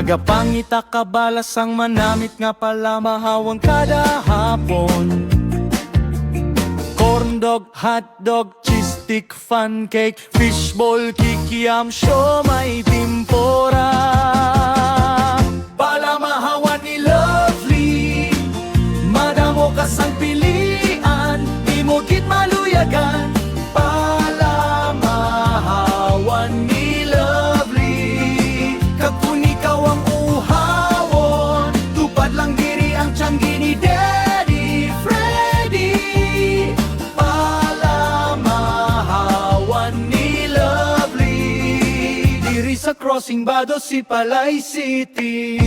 Nagapangita kabalas ang manamit nga pala mahawang kada hapon. Corn dog, hotdog, cheese stick, fun cake, fishball, kikiam, siomay, timpora. Palamahawan ni Lovely, madamo kasang pilian, di mo git maluyagan. Palamahawan ni Lovely, kapun ikaw ang uhawon, tupad lang diri ang tiyanggi ni Daddy Freddy. Palamahawan ni Lovely, diri sa crossing Bado si Palay City.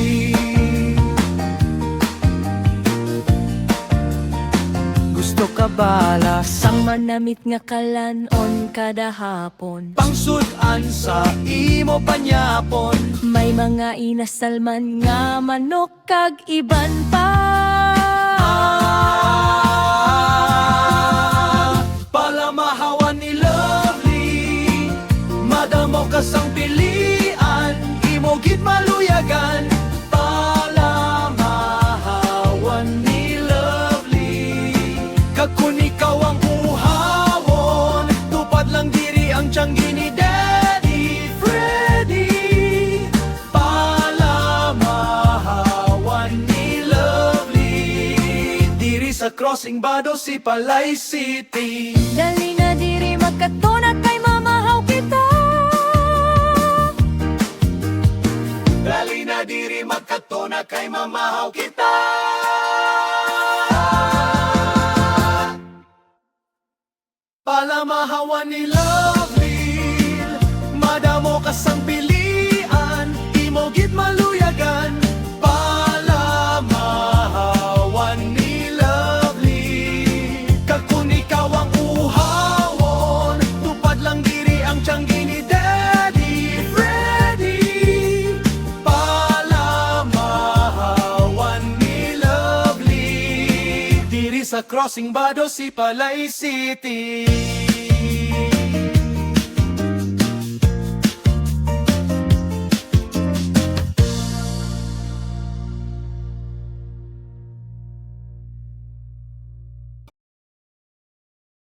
Gusto ka bala Sang manamit nga kalanon kada hapon, pangsudan sa imo panyapon. may mga inasalman nga manok kag iban pa. Palamahawan ni Lovely, madamo kasang pilian, imo gid maluyagan. Palamahawan ni Lovely, kakun ikaw ang uhawon, tupad lang diri ang tiyanggi ni Daddy Freddy. Palamahawan ni Lovely, diri sa crossing Bado si Palay City. Dali na diri magkatuna kay mamahaw kita. Dali na diri magkatuna kay mamahaw kita. Palamahawan ni Lovely, madamo kasang pilian, imo gid maluyagan. Palamahawan ni Lovely, kakun ikaw ang uhawon, tupad lang diri ang tiyanggi ni Daddy Freddy. Palamahawan ni Lovely, diri sa crossing Bado si Palay City.